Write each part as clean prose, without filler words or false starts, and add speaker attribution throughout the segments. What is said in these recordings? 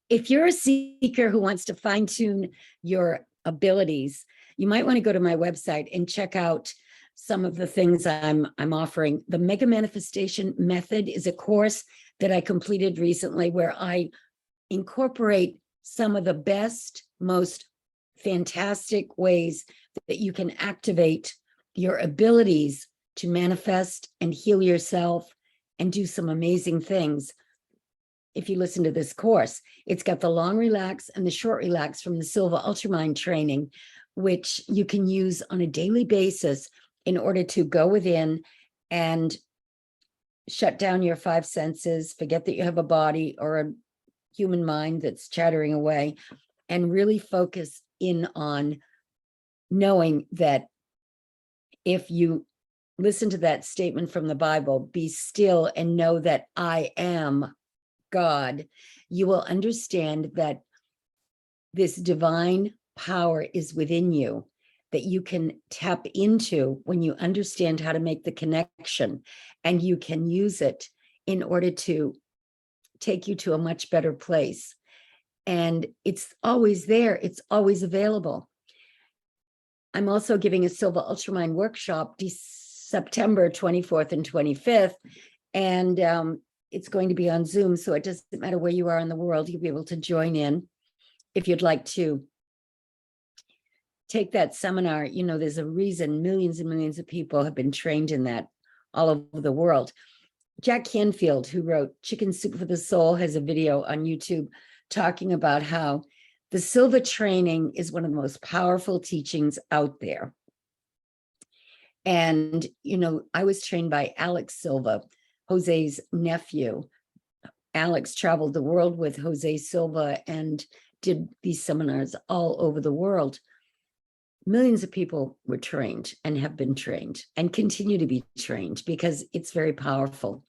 Speaker 1: if you're a seeker who wants to fine tune your abilities, you might want to go to my website and check out some of the things I'm offering. The Mega Manifestation Method is a course that I completed recently where I incorporate some of the best, most fantastic ways that you can activate your abilities to manifest and heal yourself and do some amazing things. If you listen to this course, it's got the long relax and the short relax from the Silva Ultramind training, which you can use on a daily basis in order to go within and shut down your five senses, forget that you have a body or a human mind that's chattering away, and really focus in on knowing that if you listen to that statement from the Bible, be still and know that I am God, you will understand that this divine power is within you, that you can tap into when you understand how to make the connection, and you can use it in order to take you to a much better place. And it's always there. It's always available. I'm also giving a Silva Ultramind workshop September 24th and 25th. And it's going to be on Zoom, so it doesn't matter where you are in the world, you'll be able to join in. If you'd like to take that seminar, you know, there's a reason millions and millions of people have been trained in that all over the world. Jack Canfield, who wrote Chicken Soup for the Soul, has a video on YouTube talking about how the Silva training is one of the most powerful teachings out there. And, you know, I was trained by Alex Silva, Jose's nephew. Alex traveled the world with Jose Silva and did these seminars all over the world. Millions of people were trained and have been trained and continue to be trained because it's very powerful.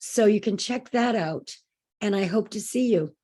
Speaker 1: So you can check that out, and I hope to see you.